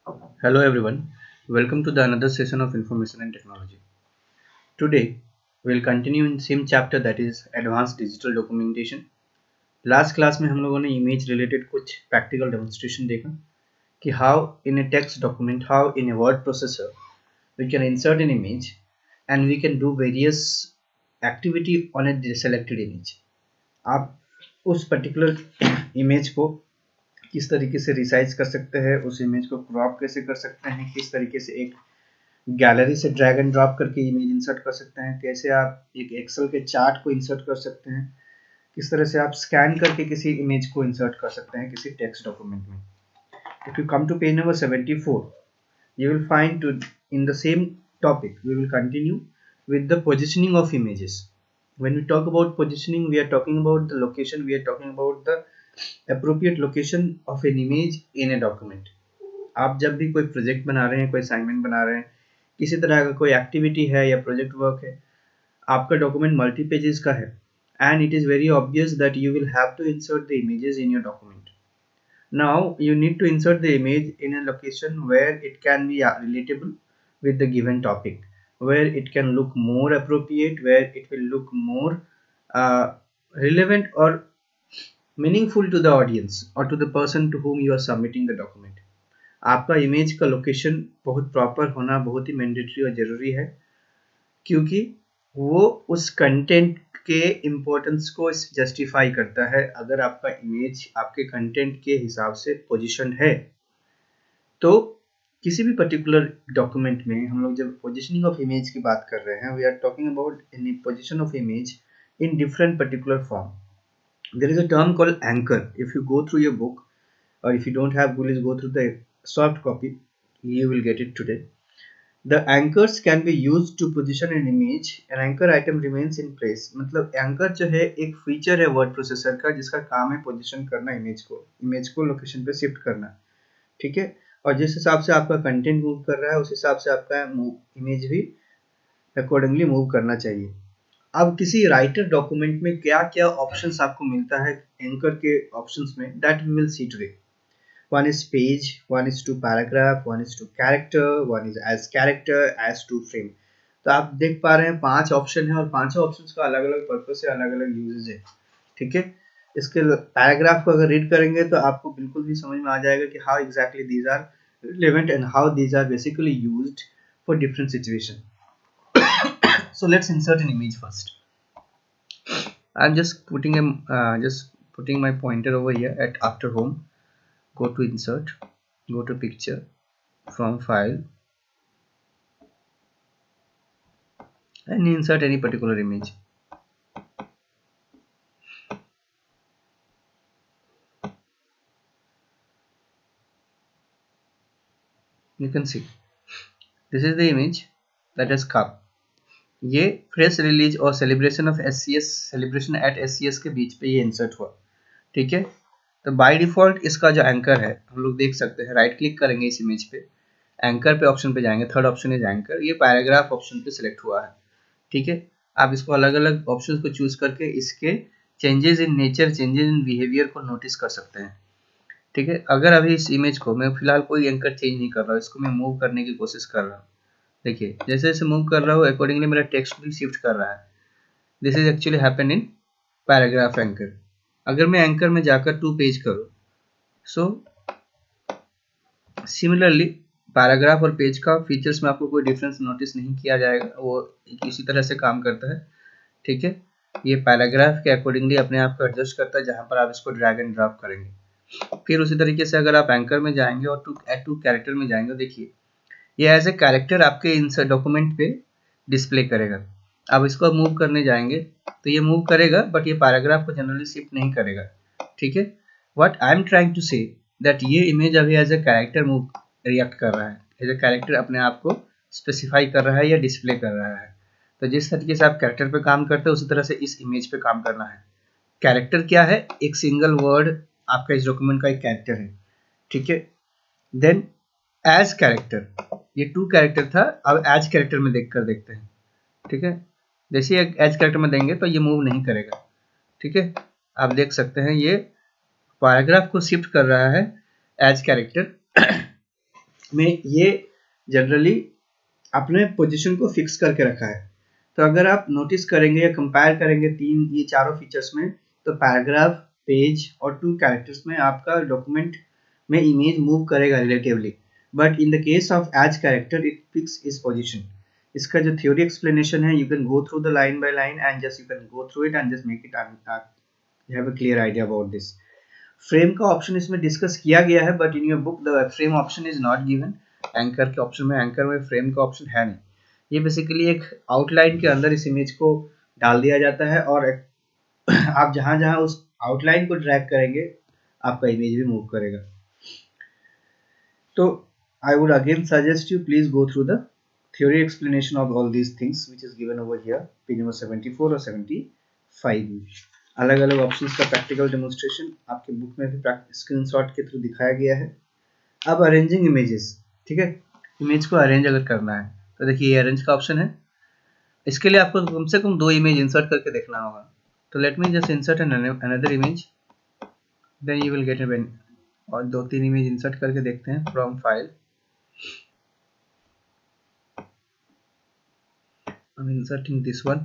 Hello everyone, welcome to the another session of Information and Technology. Today we will continue in same chapter that is Advanced Digital Documentation. Last class में हम लोगों ने image related कुछ practical demonstration देखा कि how in A text document how in a word processor we can insert an image and we can do various activity on a selected image. आप उस particular image को किस तरीके से resize कर सकते हैं, उस इमेज को क्रॉप कैसे कर सकते हैं, किस तरीके से एक गैलरी से ड्रैग एंड ड्रॉप करके इमेज इंसर्ट कर सकते हैं, कैसे आप एक एक्सेल के चार्ट को इंसर्ट कर सकते हैं, किस तरह से आप स्कैन करके किसी इमेज को इंसर्ट कर सकते हैं किसी टेक्स्ट डॉक्यूमेंट में. If you come to page number 74, you will find in the same topic we will continue with the positioning of images. When we talk about positioning, we are talking about the location, we are talking about the appropriate location of an image in a document. आप जब भी कोई project बना रहे हैं, कोई assignment बना रहे हैं, किसी तरह का कोई एक्टिविटी है या प्रोजेक्ट वर्क है, आपका डॉक्यूमेंट मल्टी पेजेस का है and it is very obvious that you will have to insert the images in your document. Now you need to insert the image in a location where it can be relatable with the given topic, where it can look more appropriate, where it will look more relevant or meaningful to the audience or to the person to whom you are submitting the document. आपका image का location बहुत proper होना बहुत ही mandatory और ज़रूरी है, क्योंकि वो उस कंटेंट के इम्पोर्टेंस को जस्टिफाई करता है. अगर आपका इमेज आपके कंटेंट के हिसाब से पोजीशन है तो किसी भी पर्टिकुलर डॉक्यूमेंट में हम लोग जब पोजीशनिंग ऑफ इमेज की बात कर रहे हैं, we are talking about in position of image in different particular form. There is a term called anchor. If you go through your book, or if you don't have, please go through the soft copy. You will get it today. The anchors can be used to position an image. An anchor item remains in place. मतलब anchor जो है एक feature है word processor का जिसका काम है position करना इमेज को लोकेशन पे शिफ्ट करना. ठीक है, और जिस हिसाब से आपका कंटेंट मूव कर रहा है उस हिसाब से आपका इमेज भी अकॉर्डिंगली मूव करना चाहिए. अब किसी राइटर डॉक्यूमेंट में क्या क्या ऑप्शंस आपको मिलता है एंकर के ऑप्शंस में, that we will see today. One is page, one is to paragraph, one is to character, one is as character, as to frame. तो आप देख पा रहे हैं 5 ऑप्शन है और पांचों ऑप्शंस का अलग अलग पर्पस है, अलग अलग यूजेज है. ठीक है, इसके पैराग्राफ को अगर रीड करेंगे तो आपको बिल्कुल भी समझ में आ जाएगा कि how exactly these are relevant and how these are basically used for different situation. So let's insert an image first. I'm just putting my pointer over here at after home. Go to insert, go to picture, from file, and insert any particular image. You can see this is the image that has come. ये press release और celebration of SCS celebration at SCS के बीच पे ये insert हुआ. ठीक है, तो by default इसका जो एंकर है हम लोग देख सकते हैं. राइट क्लिक करेंगे इस इमेज पे, एंकर पे ऑप्शन पे जाएंगे, थर्ड ऑप्शन इज एंकर. ये पैराग्राफ ऑप्शन पे सिलेक्ट हुआ है. ठीक है, आप इसको अलग अलग ऑप्शन को चूज करके इसके changes in nature, changes in behaviour को नोटिस कर सकते हैं. ठीक है, अगर अभी इस इमेज को मैं फिलहाल कोई एंकर चेंज नहीं कर रहा हूँ, इसको मैं मूव करने की कोशिश कर रहा हूँ. देखिए जैसे जैसे मूव कर रहा हूँ अकॉर्डिंगली मेरा टेक्स्ट भी शिफ्ट कर रहा है. This is actually happen in paragraph anchor. अगर मैं एंकर में जाकर टू पेज करूँ, सो सिमिलरली पैराग्राफ और पेज का फीचर्स में आपको कोई डिफरेंस नोटिस नहीं किया जाएगा, वो इसी तरह से काम करता है. ठीक है, ये पैराग्राफ के अकॉर्डिंगली अपने आप को एडजस्ट करता है जहां पर आप इसको ड्रैग एंड ड्रॉप करेंगे. फिर उसी तरीके से अगर आप एंकर में जाएंगे और टू कैरेक्टर में जाएंगे, देखिए ये एज ए कैरेक्टर आपके इन डॉक्यूमेंट पे डिस्प्ले करेगा. अब इसको मूव करने जाएंगे तो ये मूव करेगा बट ये पैराग्राफ को जनरली शिफ्ट नहीं करेगा. ठीक है, what I am trying to say that ये इमेज अभी as a character move react कर रहा है, एज ए कैरेक्टर अपने आप को स्पेसिफाई कर रहा है या डिस्प्ले कर रहा है. तो जिस तरीके से आप कैरेक्टर पे काम करते हैं उसी तरह से इस इमेज पे काम करना है. कैरेक्टर क्या है? एक सिंगल वर्ड आपका इस डॉक्यूमेंट का एक कैरेक्टर है. ठीक है, देन एज कैरेक्टर, ये टू कैरेक्टर था, अब एज कैरेक्टर में देखते हैं. ठीक है, जैसे एज कैरेक्टर में देंगे तो ये मूव नहीं करेगा. ठीक है, आप देख सकते हैं ये पैराग्राफ को शिफ्ट कर रहा है एज कैरेक्टर में ये जनरली अपने पोजीशन को फिक्स करके रखा है। तो अगर आप नोटिस करेंगे या कंपेयर करेंगे ये चारों फीचर्स में, तो पैराग्राफ, पेज और 2 कैरेक्टर्स में आपका डॉक्यूमेंट में इमेज मूव करेगा relatively, but in the case of as character it fix is position. इसका जो थ्योरी एक्सप्लेनेशन है, you can go through the line by line and just you can go through it and just make it you have a clear idea about this. Frame का option इसमें discuss किया गया है, but in your book the frame option is not given. Anchor के option में, anchor में frame का option है नहीं। ये बेसिकली एक आउटलाइन के अंदर इस इमेज को डाल दिया जाता है और आप जहां जहां उस आउटलाइन को ड्रैग करेंगे आपका इमेज भी मूव करेगा। तो I would again suggest you please go through the theory explanation of all these things which is given over here page number 74 और 75 में। अलग अलग ऑप्शंस का प्रैक्टिकल डेमोन्स्ट्रेशन आपके बुक में भी स्क्रीनशॉट के थ्रू दिखाया गया है। अब अरेंजिंग इमेजेस, ठीक है, इमेज को अरेंज अगर करना है तो देखिए ये अरेंज का ऑप्शन है। इसके लिए आपको कम से कम 2 इमेज इंसर्ट करके देखना होगा। तो let me just insert another image, then you will get a, और 2-3 इमेज इंसर्ट करके देखते हैं from file. I'm inserting this one,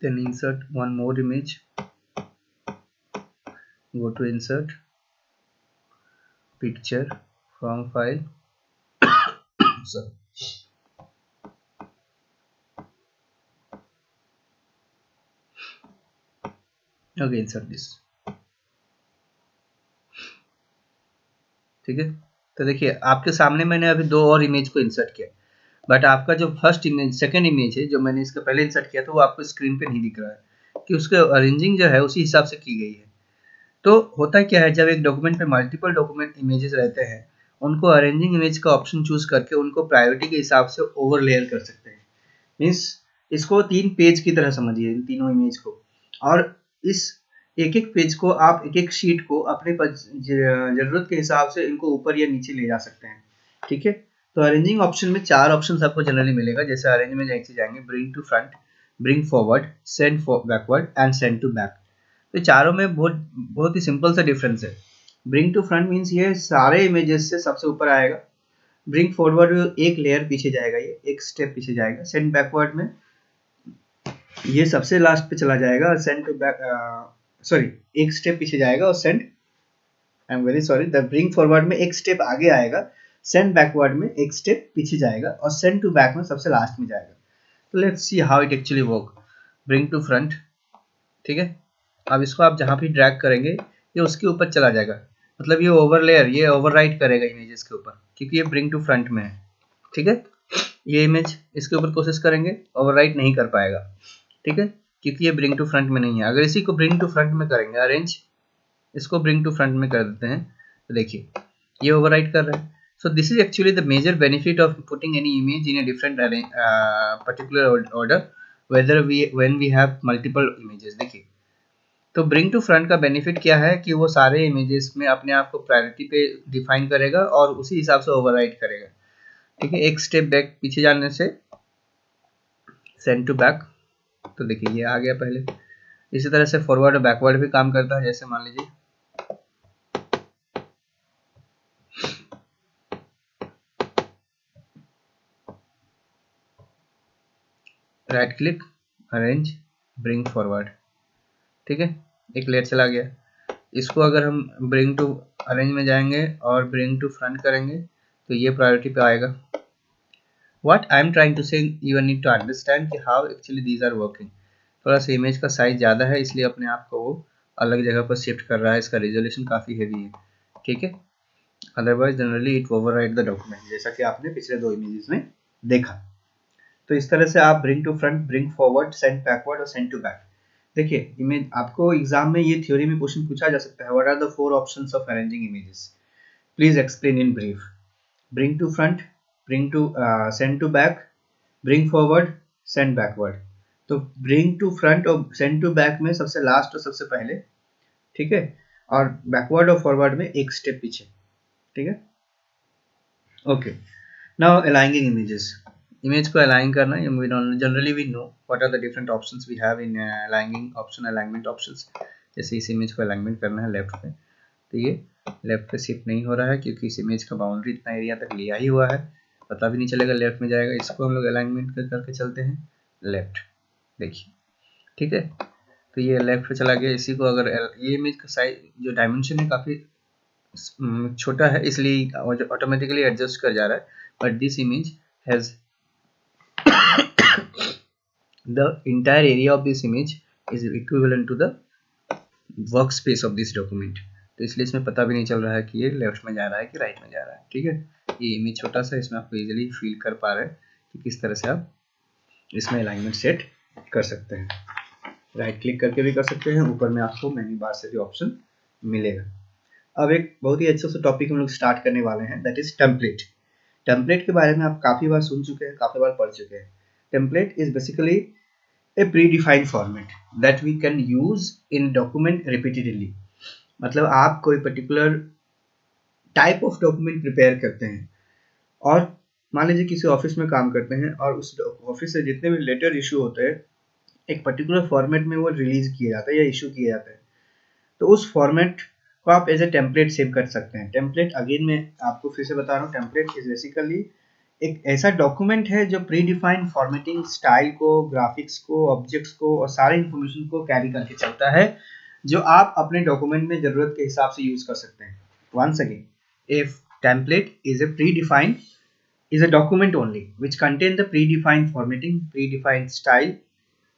then insert one more image, go to insert picture from file sorry, okay, insert this, ठीक है। तो देखिए आपके सामने मैंने अभी 2 और इमेज को इंसर्ट किया, बट आपका जो फर्स्ट इमेज, सेकंड इमेज है जो मैंने इसके पहले इंसर्ट किया था, वो आपको स्क्रीन पे नहीं दिख रहा है कि उसके अरेंजिंग जो है उसी हिसाब से की गई है। तो होता क्या है, जब एक डॉक्यूमेंट पे मल्टीपल डॉक्यूमेंट इमेजेस रहते हैं, उनको अरेंजिंग इमेज का ऑप्शन चूज करके उनको प्रायोरिटी के हिसाब से ओवरलेयर कर सकते हैं। मीन्स इसको 3 पेज की तरह समझिए इन तीनों इमेज को, और इस एक एक पेज को आप एक एक शीट को अपने जरूरत के हिसाब से इनको ऊपर या नीचे ले जा सकते हैं, ठीक है। तो अरेंजिंग ऑप्शन में 4 ऑप्शन आपको जनरली मिलेगा। जैसे अरेंज में जाएंगे bring to front, bring forward, send backward and send to back. तो चारों में बहुत ही सिंपल सा डिफरेंस है। ब्रिंग टू फ्रंट मीन्स ये सारे इमेजेस से सबसे ऊपर आएगा। ब्रिंग फॉरवर्ड एक लेयर पीछे जाएगा, ये एक स्टेप पीछे जाएगा। सेंड बैकवर्ड में ये सबसे लास्ट पे चला जाएगा। सेंड टू बैक सॉरी, एक स्टेप पीछे जाएगा। और send, I am very sorry, the bring forward में एक स्टेप आगे आएगा, सेंड बैकवर्ड में एक स्टेप पीछे जाएगा और सेंड टू बैक में सबसे लास्ट में जाएगा। तो let's see how it actually work. Bring to front, ठीक है। अब इसको आप जहां भी ड्रैग करेंगे ये उसके ऊपर चला जाएगा, मतलब ये ओवरलेयर, ये ओवरराइट करेगा इमेजेस के ऊपर, क्योंकि ये ब्रिंग टू फ्रंट में है, ठीक है। ये इमेज इसके ऊपर कोशिश करेंगे, ओवरराइट नहीं कर पाएगा, ठीक है, क्योंकि ये ब्रिंग टू फ्रंट में नहीं है। अगर इसी को ब्रिंग टू फ्रंट में करेंगे, अरेंज, इसको ब्रिंग टू फ्रंट में कर देते हैं, तो देखिए ये ओवरराइट कर रहा है। So this is actually the major benefit of putting any image in a different particular order whether when we have multiple images. देखिए, तो ब्रिंग टू फ्रंट का बेनिफिट क्या है कि वो सारे इमेजेस में अपने आप को प्रायोरिटी पे डिफाइन करेगा और उसी हिसाब से ओवरराइट करेगा, ठीक है। एक स्टेप बैक पीछे जाने से सेंड टू बैक, तो देखिए ये आ गया पहले। इसी तरह से फॉरवर्ड और बैकवर्ड भी काम करता है। जैसे मान लीजिए right click, arrange, bring forward, ठीक है, एक लेयर चला गया। इसको अगर हम ब्रिंग टू अरेंज में जाएंगे और ब्रिंग टू फ्रंट करेंगे तो ये प्रायोरिटी पे आएगा। What I am trying to say, you need to understand कि how actually these are working। थोड़ा सा इमेज का साइज ज़्यादा है इसलिए अपने आप को वो अलग जगह पर शिफ्ट कर रहा है। इसका रिजोल्यूशन काफ़ी हेवी है, ठीक है। Otherwise generally it overwrite the document, जैसा कि आपने पिछले 2 इमेजेस में देखा। तो इस तरह से आप bring to front, bring forward, send backward और सेंड टू बैक। देखिए इमेज, आपको एग्जाम में ये थ्योरी में क्वेश्चन पूछा जा सकता है, what are the 4 options of arranging images, please explain in brief. Bring to front, bring to send to back, bring forward, send backward. तो ब्रिंग टू फ्रंट और सेंड टू बैक में सबसे last और सबसे पहले, ठीक है, और बैकवर्ड और फॉरवर्ड में एक स्टेप पीछे, ठीक है। Okay, now aligning images. Image को अलाइन करना, generally we know what are the different options we have in aligning option, alignment options. जैसे इस इमेज को अलाइनमेंट करना है लेफ्ट पे, तो ये लेफ्ट पे शिफ्ट नहीं हो रहा है क्योंकि इस इमेज का बाउंड्री इतना एरिया तक लिया ही हुआ है, पता भी नहीं चलेगा लेफ्ट में जाएगा। इसको हम लोग अलाइनमेंट करके चलते हैं लेफ्ट, देखिए ठीक है। तो ये लेफ्ट पे चला गया। इसी को अगर ये इमेज का साइज जो डायमेंशन है काफ़ी छोटा है, इसलिए ऑटोमेटिकली एडजस्ट कर जा रहा है, but this image has the entire area of this image is equivalent to the work space of this document. तो इसलिए इसमें पता भी नहीं चल रहा है कि ये लेफ्ट में जा रहा है कि राइट में जा रहा है, ठीक है। ये इमेज छोटा सा, इसमें आपको इजीली फील कर पा रहे हैं कि किस तरह से आप इसमें अलाइनमेंट सेट कर सकते हैं। राइट क्लिक करके भी कर सकते हैं, ऊपर में आपको मेन्यू बार से भी ऑप्शन मिलेगा। अब एक बहुत ही अच्छा सा टॉपिक हम लोग स्टार्ट करने वाले हैं, दैट इज टेम्पलेट। टेम्पलेट के बारे में आप काफ़ी बार सुन चुके हैं, काफ़ी बार पढ़ चुके हैं। Template is basically a predefined format that we can use in document repeatedly। मतलब आप कोई particular type of document prepare करते हैं और मान लीजिए किसी ऑफिस में काम करते हैं और उस ऑफिस से जितने भी लेटर इशू होते हैं एक पर्टिकुलर फॉर्मेट में वो रिलीज किया जाता है या इशू किया जाता है, तो उस फॉर्मेट को आप एज ए टेम्पलेट सेव कर सकते हैं। टेम्पलेट अगेन मैं आपको फिर से बता रहा हूँ, टेम्पलेट इज बेसिकली एक ऐसा डॉक्यूमेंट है जो प्री डिफाइंड फॉर्मेटिंग स्टाइल को, ग्राफिक्स को, ऑब्जेक्ट्स को और सारे इंफॉर्मेशन को कैरी करके चलता है, जो आप अपने डॉक्यूमेंट में जरूरत के हिसाब से यूज कर सकते हैं। Once again, if template is a predefined is a document only which contain the predefined formatting, predefined style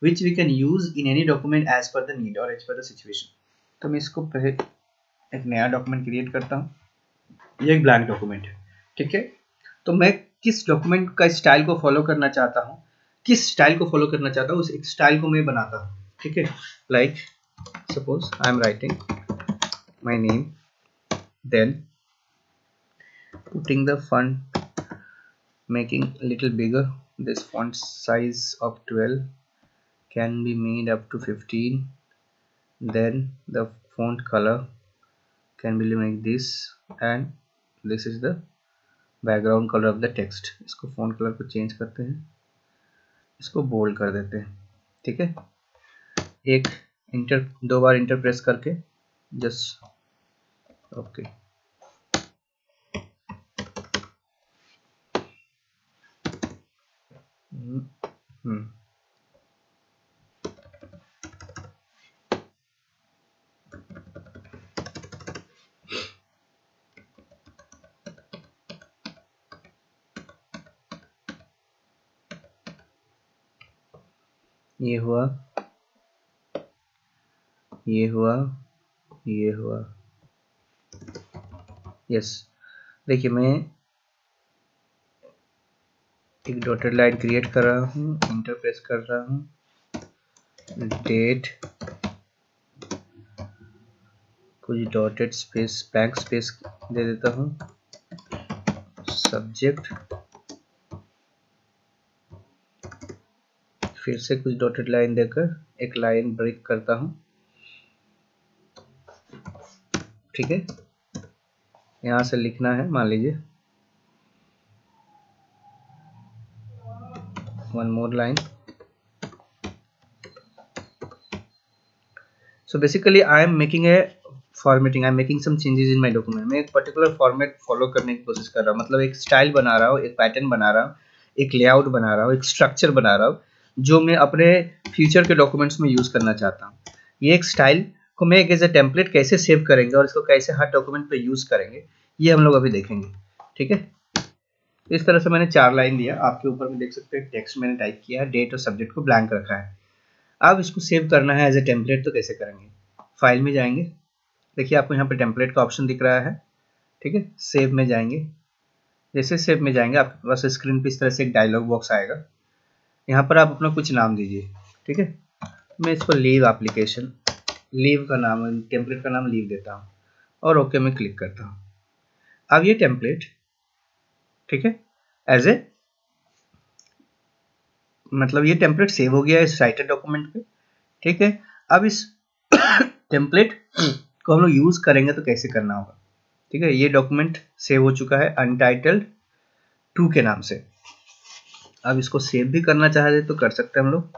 which we can use in any document as per the need or as per the situation। तो मैं इसको पहले एक नया document create करता हूँ। ये एक ब्लैंक डॉक्यूमेंट है, ठीक है। तो मैं किस डॉक्यूमेंट का स्टाइल को फॉलो करना चाहता हूँ, किस स्टाइल को फॉलो करना चाहता हूँ, उस एक स्टाइल को मैं बनाता हूँ, ठीक है। Like suppose I am writing my name, then putting the font, making a little bigger, this font size of 12 can be made up to 15, then the font color can be like this and this is the background color of the text। इसको font color को change करते हैं, इसको bold कर देते हैं, ठीक है। एक दो बार इंटर प्रेस करके जस्ट ओके। ये हुआ, ये हुआ, ये हुआ, यस। देखिए मैं एक डॉटेड लाइन क्रिएट कर रहा हूँ, इंटर प्रेस कर रहा हूँ, डेट, कुछ डॉटेड स्पेस ब्लैंक स्पेस दे देता हूँ, सब्जेक्ट, फिर से कुछ डॉटेड लाइन देकर एक लाइन ब्रेक करता हूँ, ठीक है। यहाँ से लिखना है, मान लीजिए one more line। So basically I am making a formatting, I am making some changes in my document। मैं एक पर्टिकुलर फॉर्मेट फॉलो करने की कोशिश कर रहा हूँ, मतलब एक स्टाइल बना रहा हूँ, एक पैटर्न बना रहा हूँ, एक लेआउट बना रहा हूँ, एक स्ट्रक्चर बना रहा हूँ जो मैं अपने फ्यूचर के डॉक्यूमेंट्स में यूज़ करना चाहता हूँ। ये एक स्टाइल को मैं एक एज ए टेम्पलेट कैसे सेव करेंगे और इसको कैसे हर डॉक्यूमेंट पे यूज़ करेंगे, ये हम लोग अभी देखेंगे, ठीक है। इस तरह से मैंने 4 लाइन दिया, आपके ऊपर में देख सकते हैं टेक्स्ट मैंने टाइप किया है, डेट और सब्जेक्ट को ब्लैंक रखा है। अब इसको सेव करना है एज ए टेम्पलेट, तो कैसे करेंगे, फाइल में जाएंगे, देखिए आपको यहाँ पे टेम्पलेट का ऑप्शन दिख रहा है, ठीक है। सेव में जाएंगे, जैसे सेव में जाएंगे आपके पास स्क्रीन पे इस तरह से एक डायलॉग बॉक्स आएगा। यहाँ पर आप अपना कुछ नाम दीजिए, ठीक है। मैं इसको लीव एप्लीकेशन, लीव का नाम, टेम्पलेट का नाम लीव देता हूँ और ओके में क्लिक करता हूँ। अब ये टेम्पलेट, ठीक है, एज ए मतलब ये टेम्पलेट सेव हो गया इस राइटर डॉक्यूमेंट पे, ठीक है। अब इस टेम्पलेट को हम लोग यूज़ करेंगे तो कैसे करना होगा, ठीक है। ये डॉक्यूमेंट सेव हो चुका है अनटाइटल्ड 2 के नाम से। अब इसको सेव भी करना चाहते तो कर सकते हैं हम लोग।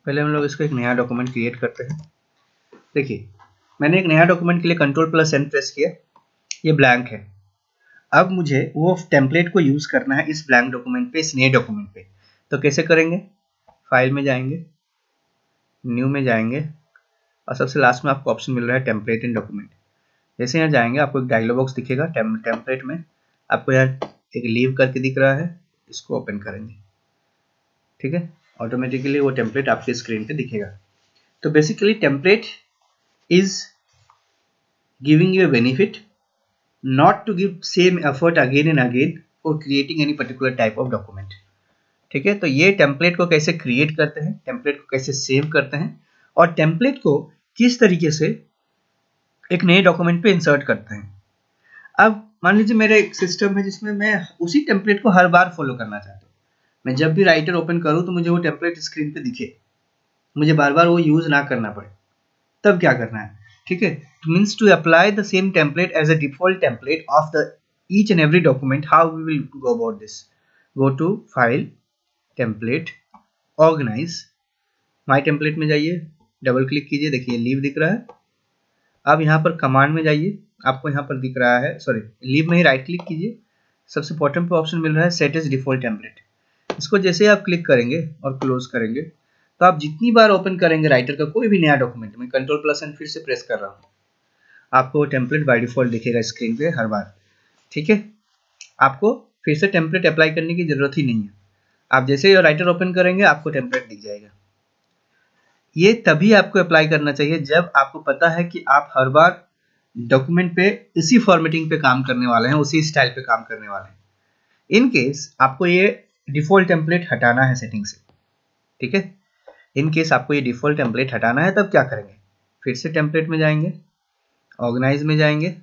पहले हम लोग इसको एक नया डॉक्यूमेंट क्रिएट करते हैं। देखिए मैंने एक नया डॉक्यूमेंट के लिए कंट्रोल प्लस एन प्रेस किया, ये ब्लैंक है। अब मुझे वो टेम्पलेट को यूज करना है इस ब्लैंक डॉक्यूमेंट पे, इस नए डॉक्यूमेंट पे। तो कैसे करेंगे? फाइल में जाएंगे, न्यू में जाएंगे और सबसे लास्ट में आपको ऑप्शन मिल रहा है टेम्पलेट इन डॉक्यूमेंट। जैसे यहाँ जाएंगे आपको एक डायलॉग बॉक्स दिखेगा टेम्पलेट में, आपको यहाँ एक लीव करके दिख रहा है, इसको ओपन करेंगे। ठीक है, ऑटोमेटिकली वो टेम्पलेट आपके स्क्रीन पे दिखेगा। तो basically template is giving you a benefit not to give same effort again and again for creating any particular type of document। ठीक है, तो ये टेम्पलेट को कैसे क्रिएट करते हैं, टेम्पलेट को कैसे सेव करते हैं और टेम्पलेट को किस तरीके से एक नए डॉक्यूमेंट पे इंसर्ट करते हैं। अब मान लीजिए मेरा एक सिस्टम है जिसमें मैं उसी टेम्पलेट को हर बार फॉलो करना चाहता हूँ। मैं जब भी राइटर ओपन करूँ तो मुझे वो टेम्पलेट स्क्रीन पे दिखे, मुझे बार बार वो यूज ना करना पड़े। तब क्या करना है? ठीक है, means to apply the same template as a default template of the each and every document. How we will go about this? Go to file, template, organise, my template में जाइए, डबल क्लिक कीजिए, देखिए leave दिख रहा है। अब यहाँ पर कमांड में जाइए, आपको यहाँ पर दिख रहा है, सॉरी लीव में ही राइट क्लिक कीजिए, सबसे बॉटम पे ऑप्शन मिल रहा है सेट एज डिफॉल्ट टेम्पलेट। इसको जैसे ही आप क्लिक करेंगे और क्लोज करेंगे तो आप जितनी बार ओपन करेंगे राइटर का कोई भी नया डॉक्यूमेंट, मैं कंट्रोल प्लस एन फिर से प्रेस कर रहा हूँ, आपको वो टेम्पलेट बाय डिफॉल्ट दिखेगा स्क्रीन पे हर बार। ठीक है, आपको फिर से टेम्पलेट अप्लाई करने की जरूरत ही नहीं है। आप जैसे ही राइटर ओपन करेंगे आपको टेम्पलेट दिख जाएगा। ये तभी आपको अप्लाई करना चाहिए जब आपको पता है कि आप हर बार डॉक्यूमेंट पे इसी फॉर्मेटिंग पे काम करने वाले हैं, उसी स्टाइल पे काम करने वाले हैं। इन केस आपको ये डिफॉल्ट टेम्पलेट हटाना है सेटिंग से। ठीक है, इन केस आपको ये डिफॉल्ट टेम्पलेट हटाना है तब क्या करेंगे? फिर से टेम्पलेट में जाएंगे, ऑर्गेनाइज में जाएंगे,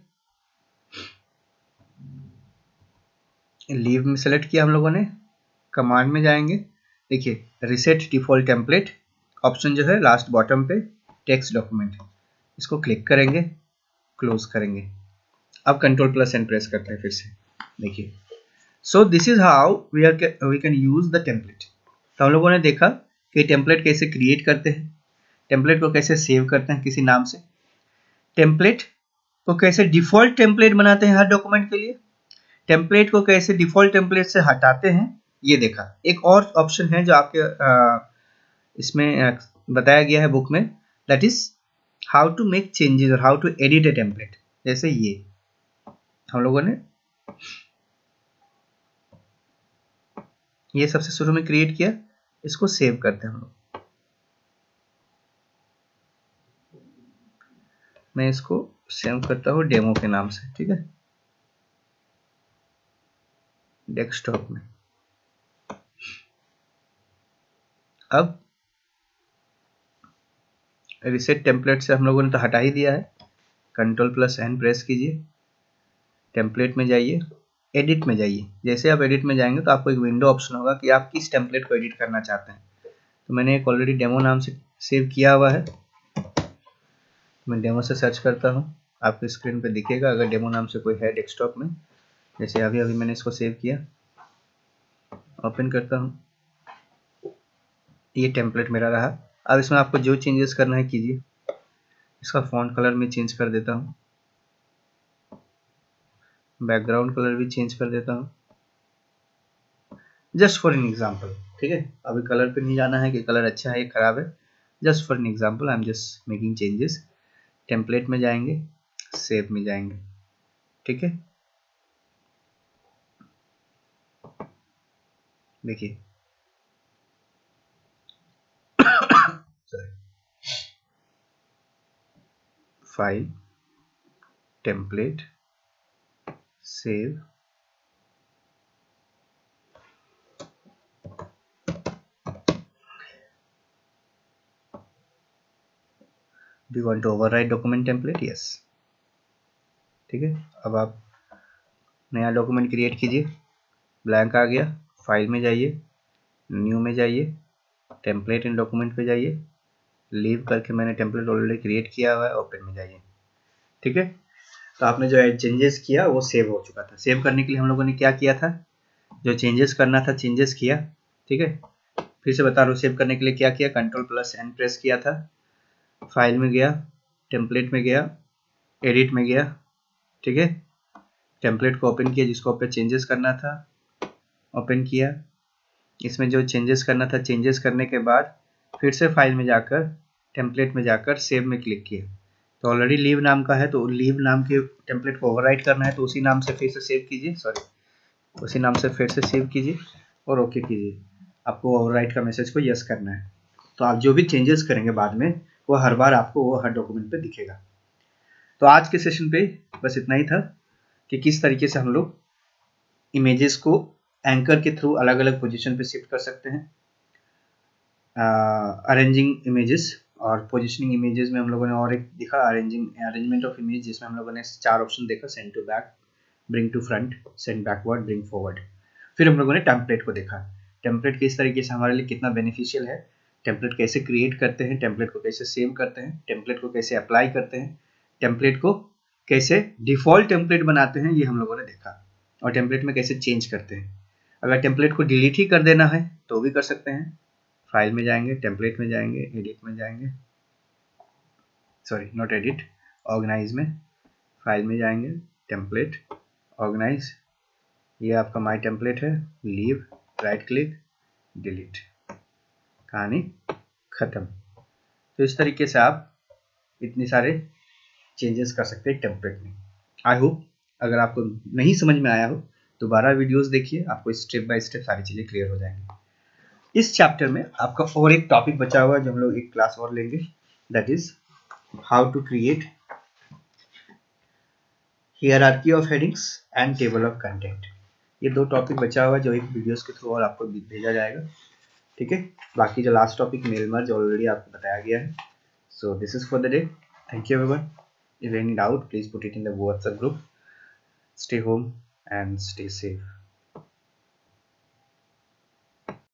लीव में सेलेक्ट किया हम लोगों ने, कमांड में जाएंगे, देखिए रिसेट डिफॉल्ट टेम्पलेट ऑप्शन जो है लास्ट बॉटम पे टेक्स्ट डॉक्यूमेंट, इसको क्लिक करेंगे, क्लोज करेंगे। अब कंट्रोल प्लस एन प्रेस करते हैं फिर से, देखिए। So this is how we can use the template. तो हम लोगों ने देखा कि टेम्पलेट कैसे क्रिएट करते हैं, टेम्पलेट को कैसे सेव करते हैं किसी नाम से, टेम्पलेट को कैसे डिफॉल्ट टेम्पलेट बनाते हैं हर डॉक्यूमेंट के लिए, टेम्पलेट को कैसे डिफॉल्ट टेम्पलेट से हटाते हैं, ये देखा। एक और ऑप्शन है जो आपके इसमें बताया गया है बुक में, that is how to make changes और how to edit a template. जैसे ये हम लोगों ने ये सबसे शुरू में क्रिएट किया, इसको सेव करते हैं हम लोग। मैं इसको सेव करता हूँ डेमो के नाम से, ठीक है, डेस्कटॉप में। अब रिसेट टेम्पलेट से हम लोगों ने तो हटा ही दिया है, कंट्रोल प्लस एन प्रेस कीजिए, टेम्पलेट में जाइए, एडिट में जाइए। जैसे आप एडिट में जाएंगे तो आपको एक विंडो ऑप्शन होगा कि आप किस टेम्पलेट को एडिट करना चाहते हैं। तो मैंने एक ऑलरेडी डेमो नाम से सेव किया हुआ है, मैं डेमो से सर्च करता हूँ, आपके स्क्रीन पे दिखेगा अगर डेमो नाम से कोई है डेस्कटॉप में। जैसे अभी अभी मैंने इसको सेव किया, ओपन करता हूँ, ये टेम्पलेट मेरा रहा। अब इसमें आपको जो चेंजेस करना है कीजिए। इसका फॉन्ट कलर में चेंज कर देता हूँ, बैकग्राउंड कलर भी चेंज कर देता हूँ, जस्ट फॉर एन एग्जाम्पल। ठीक है, अभी कलर पे नहीं जाना है कि कलर अच्छा है या खराब है, just for an example I am just making changes. Template में जाएंगे, सेव में जाएंगे, ठीक है, देखिए file, template, save, do you want to override document template? yes। ठीक है, अब आप नया डॉक्यूमेंट क्रिएट कीजिए, ब्लैंक आ गया, फाइल में जाइए, न्यू में जाइए, टेम्पलेट इन डॉक्यूमेंट पे जाइए, लीव करके मैंने टेम्पलेट ऑलरेडी क्रिएट किया हुआ है, ओपन में जाइए। ठीक है, तो आपने जो चेंजेस किया वो सेव हो चुका था। सेव करने के लिए हम लोगों ने क्या किया था, जो चेंजेस करना था चेंजेस किया। ठीक है, फिर से बता रहा हूँ, सेव करने के लिए क्या किया, कंट्रोल प्लस एन प्रेस किया था, फाइल में गया, टेम्पलेट में गया, एडिट में गया, ठीक है, टेम्पलेट को ओपन किया, जिसको पे चेंजेस करना था ओपन किया, इसमें जो चेंजेस करना था चेंजेस करने के बाद फिर से फाइल में जाकर टेम्पलेट में जाकर सेव में क्लिक किया। तो ऑलरेडी लीव नाम का है, तो लीव नाम के टेम्पलेट को ओवरराइट करना है, तो उसी नाम से फिर से सेव कीजिए, उसी नाम से फिर से सेव कीजिए और ओके कीजिए। आपको ओवरराइट का मैसेज को यस करना है। तो आप जो भी चेंजेस करेंगे बाद में वो हर बार आपको वो हर डॉक्यूमेंट पे दिखेगा। तो आज के सेशन पे बस इतना ही था कि किस तरीके से हम लोग इमेजेस को एंकर के थ्रू अलग अलग पोजीशन पे शिफ्ट कर सकते हैं। अरेंजिंग इमेजेस और पोजीशनिंग इमेजेस में हम लोगों ने और एक दिखा अरेंजमेंट ऑफ इमेज, जिसमें हम लोगों ने 4 ऑप्शन देखा, send to back, bring to front, send backward, bring forward. फिर हम लोगों ने टेम्पलेट को देखा, टेम्पलेट किस तरीके से हमारे लिए कितना बेनिफिशियल है, टेम्पलेट कैसे क्रिएट करते हैं, टेम्पलेट को कैसे सेव करते हैं, टेम्पलेट को कैसे अप्लाई करते हैं, टेम्पलेट को कैसे डिफ़ॉल्ट टेम्पलेट बनाते हैं, ये हम लोगों ने देखा, और टेम्पलेट में कैसे चेंज करते हैं। अगर टेम्पलेट को डिलीट ही कर देना है तो भी कर सकते हैं। फाइल में जाएंगे, टेम्पलेट में जाएंगे, एडिट में जाएंगे, सॉरी नॉट एडिट, ऑर्गेनाइज में, फाइल में जाएंगे, टेम्पलेट, ऑर्गेनाइज, ये आपका माय टेम्पलेट है, लीव, राइट क्लिक, डिलीट, कहानी खत्म। तो इस तरीके से आप इतने सारे चेंजेस कर सकते हैं टेम्पलेट में। आई होप अगर आपको नहीं समझ में आया हो दोबारा वीडियोस देखिए, आपको स्टेप बाय स्टेप सारी चीज़ें क्लियर हो जाएंगी। इस चैप्टर में आपका और एक टॉपिक बचा हुआ है जो हम लोग एक क्लास और लेंगे, that is how to create hierarchy of headings and table of content. ये 2 टॉपिक बचा हुआ है जो एक वीडियोस के थ्रू और आपको भेजा जाएगा, ठीक है। बाकी जो last topic mail merge already आपको बताया गया है। So this is for the day, thank you everyone. If any doubt, please put it in the WhatsApp group. Stay home and stay safe.